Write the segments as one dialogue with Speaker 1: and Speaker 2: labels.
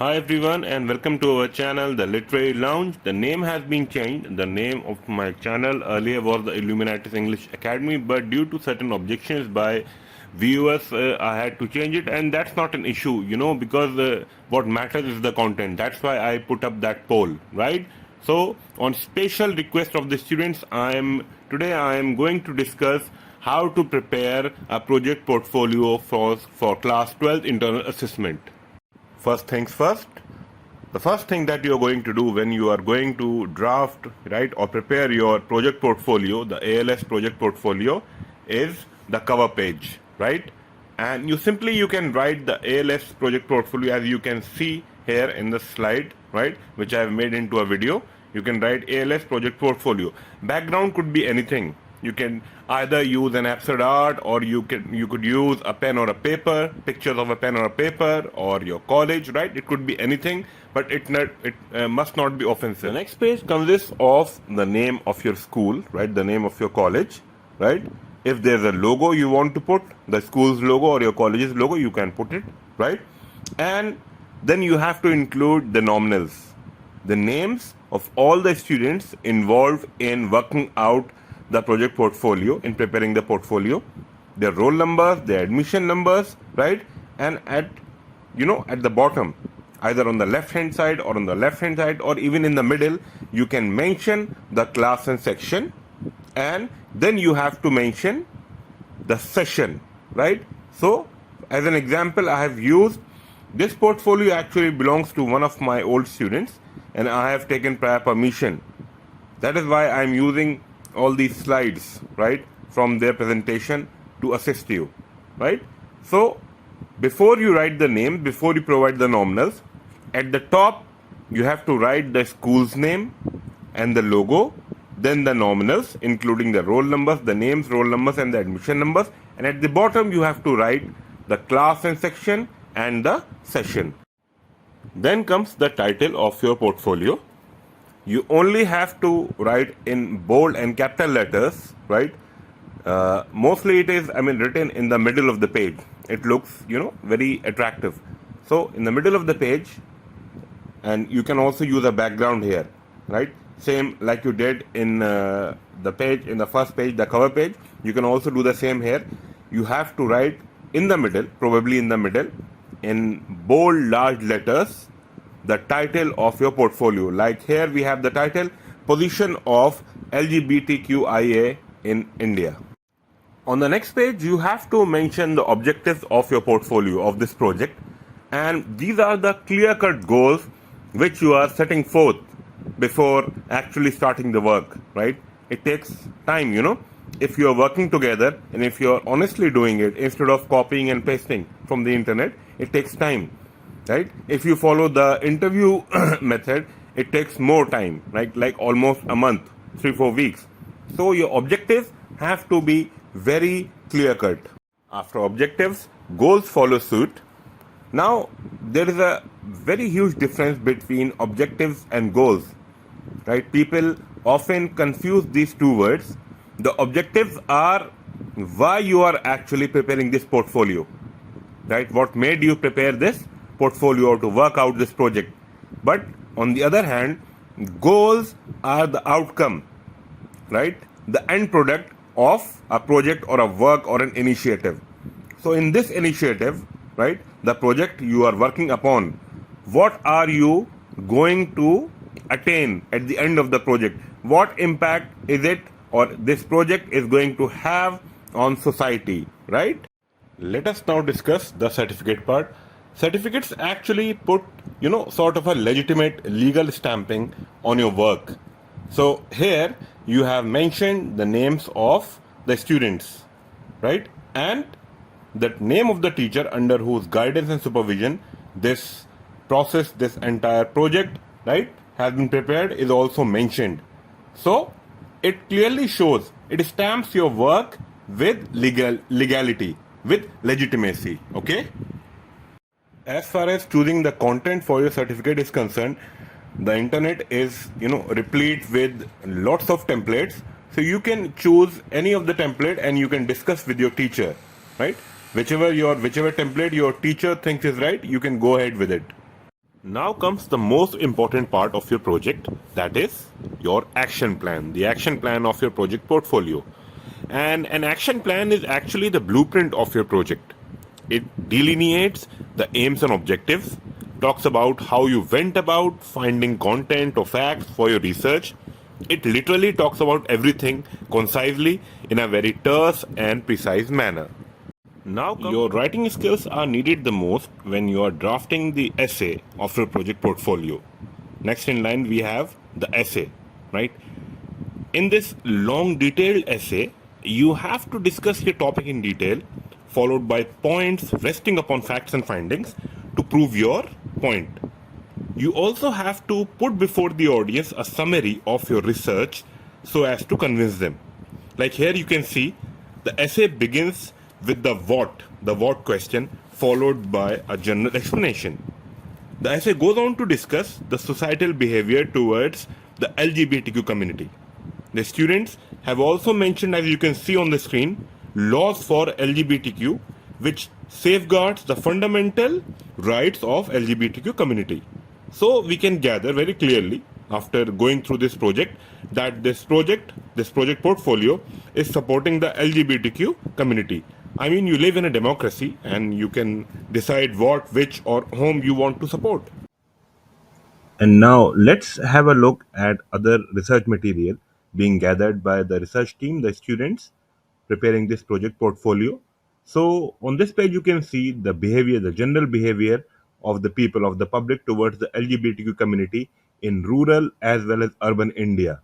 Speaker 1: Hi everyone and welcome to our channel The Literary Lounge. The name has been changed. The name of my channel earlier was the Illuminatis English Academy, but due to certain objections by viewers I had to change it, and that's not an issue, because what matters is the content. That's why I put up that poll, right? So on special request of the students, today I am going to discuss how to prepare a project portfolio for class 12 internal assessment. First things first, the first thing that you are going to do when you are going to draft, right, or prepare your project portfolio, the ALS project portfolio, is the cover page, right? And you can write the ALS project portfolio as you can see here in the slide, right, which I have made into a video. You can write ALS project portfolio. Background could be anything. You can either use an abstract art, or you could use a pen or a paper, pictures of a pen or a paper, or your college, right? It could be anything, but it must not be offensive. The next page consists of the name of your school, right? The name of your college, right? If there's a logo you want to put, the school's logo or your college's logo, you can put it, right? And then you have to include the nominals, the names of all the students involved in working out the project portfolio, in preparing the portfolio, their roll numbers, their admission numbers, right? And at the bottom, either on the left hand side or on the left hand side or even in the middle, you can mention the class and section, and then you have to mention the session, right? So as an example, I have used this portfolio. Actually belongs to one of my old students, and I have taken prior permission. That is why I am using all these slides, right, from their presentation to assist you, right? So before you write the name, before you provide the nominals, at the top you have to write the school's name and the logo, then the nominals including the roll numbers, the names, roll numbers and the admission numbers, and at the bottom you have to write the class and section and the session. Then comes the title of your portfolio. You only have to write in bold and capital letters, right? Mostly it is, written in the middle of the page. It looks, very attractive. So in the middle of the page, and you can also use a background here, right? Same like you did in the page, in the first page, the cover page. You can also do the same here. You have to write in the middle, probably in the middle, in bold, large letters, the title of your portfolio. Like here we have the title, Position of LGBTQIA in India. On the next page, you have to mention the objectives of your portfolio, of this project, and these are the clear-cut goals which you are setting forth before actually starting the work, right? It takes time, if you are working together and if you are honestly doing it instead of copying and pasting from the internet, it takes time, right? If you follow the interview method, it takes more time, right? Like almost a month, 3-4 weeks. So your objectives have to be very clear cut. After objectives, goals follow suit. Now there is a very huge difference between objectives and goals, right? People often confuse these two words. The objectives are why you are actually preparing this portfolio, right? What made you prepare this portfolio to work out this project. But on the other hand, goals are the outcome, right? The end product of a project or a work or an initiative. So in this initiative, right, the project you are working upon, what are you going to attain at the end of the project? What impact is it, or this project is going to have on society, right? Let us now discuss the certificate part. Certificates actually put, sort of a legitimate legal stamping on your work. So here you have mentioned the names of the students, right? And the name of the teacher under whose guidance and supervision this process, this entire project, right, has been prepared is also mentioned. So it clearly shows, it stamps your work with legality, with legitimacy, okay? As far as choosing the content for your certificate is concerned, the internet is, replete with lots of templates. So you can choose any of the template and you can discuss with your teacher, right? Whichever template your teacher thinks is right, you can go ahead with it. Now comes the most important part of your project, that is your action plan, the action plan of your project portfolio. And an action plan is actually the blueprint of your project. It delineates the aims and objectives, talks about how you went about finding content or facts for your research. It literally talks about everything concisely in a very terse and precise manner. Now, your writing skills are needed the most when you are drafting the essay of your project portfolio. Next in line, we have the essay, right? In this long, detailed essay, you have to discuss your topic in detail, followed by points resting upon facts and findings to prove your point. You also have to put before the audience a summary of your research so as to convince them. Like here you can see the essay begins with the what question, followed by a general explanation. The essay goes on to discuss the societal behavior towards the LGBTQ community. The students have also mentioned, as you can see on the screen, laws for LGBTQ, which safeguards the fundamental rights of LGBTQ community. So we can gather very clearly after going through this project that this project portfolio is supporting the LGBTQ community. I mean, you live in a democracy and you can decide what, which, or whom you want to support. And now let's have a look at other research material being gathered by the research team, the students preparing this project portfolio. So on this page, you can see the behavior, the general behavior of the people, of the public towards the LGBTQ community in rural as well as urban India.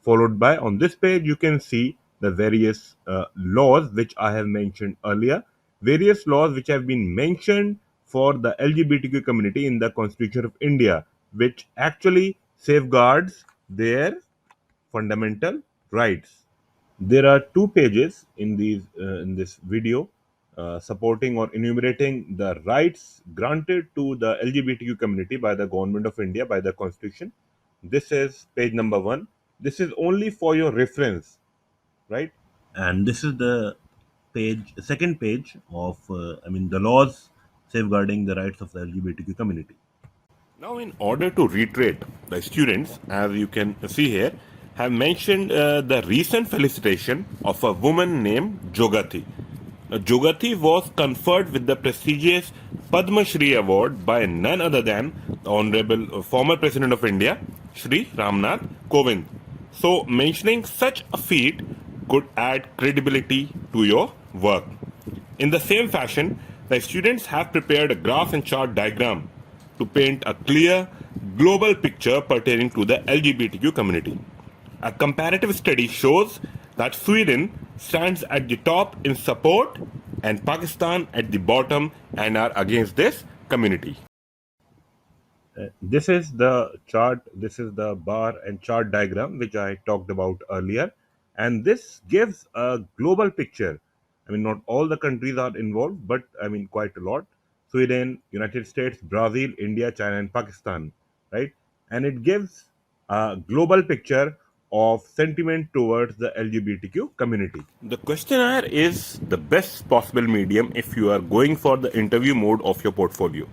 Speaker 1: Followed by, on this page, you can see the various laws which I have mentioned earlier, various laws which have been mentioned for the LGBTQ community in the Constitution of India, which actually safeguards their fundamental rights. There are two pages in this video supporting or enumerating the rights granted to the LGBTQ community by the Government of India by the Constitution. This is page number 1. This is only for your reference, right? And this is the second page of the laws safeguarding the rights of the LGBTQ community. Now, in order to reiterate, the students, as you can see here, have mentioned the recent felicitation of a woman named Jogati. Jogati was conferred with the prestigious Padma Shri Award by none other than the Honorable former President of India, Shri Ramnath Kovind. So, mentioning such a feat could add credibility to your work. In the same fashion, the students have prepared a graph and chart diagram to paint a clear global picture pertaining to the LGBTQ community. A comparative study shows that Sweden stands at the top in support and Pakistan at the bottom and are against this community. This is the chart, this is the bar and chart diagram which I talked about earlier, and this gives a global picture. I mean, not all the countries are involved, but I mean, quite a lot. Sweden, United States, Brazil, India, China, and Pakistan, right? And it gives a global picture of sentiment towards the LGBTQ community. The questionnaire is the best possible medium if you are going for the interview mode of your portfolio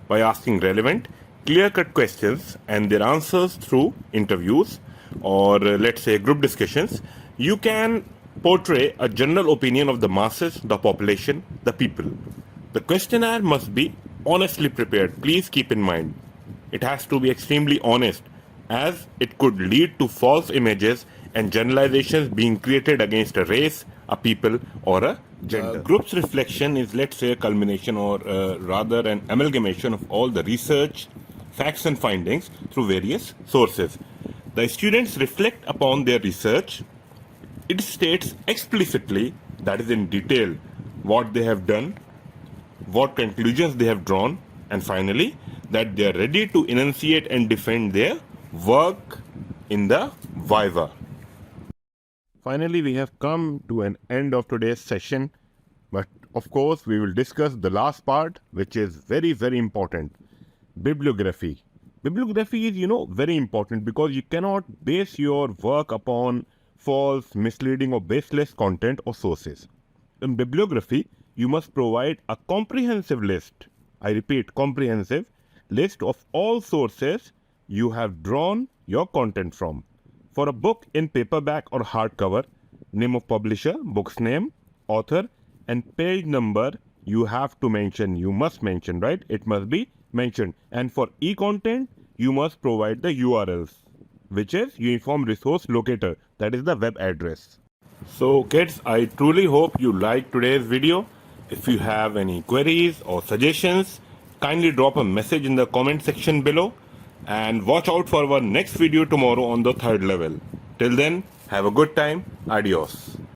Speaker 1: by asking relevant, clear cut questions and their answers through interviews or let's say group discussions. You can portray a general opinion of the masses, the population, the people. The questionnaire must be honestly prepared. Please keep in mind, it has to be extremely honest as it could lead to false images and generalizations being created against a race, a people, or a gender. Group's reflection is, let's say, a culmination or rather an amalgamation of all the research, facts, and findings through various sources. The students reflect upon their research. It states explicitly, that is in detail, what they have done, what conclusions they have drawn, and finally, that they are ready to enunciate and defend their work in the viva. Finally, we have come to an end of today's session, but of course, we will discuss the last part, which is very, very important, bibliography. Bibliography is, very important because you cannot base your work upon false, misleading, or baseless content or sources. In bibliography, you must provide a comprehensive list. I repeat, comprehensive list of all sources you have drawn your content from. For a book in paperback or hardcover, name of publisher, book's name, author, and page number you have to mention. You must mention, right? It must be mentioned. And for e-content, you must provide the URLs, which is Uniform Resource Locator. That is the web address. So kids, I truly hope you liked today's video. If you have any queries or suggestions, kindly drop a message in the comment section below, and watch out for our next video tomorrow on the third level. Till then, have a good time. Adios.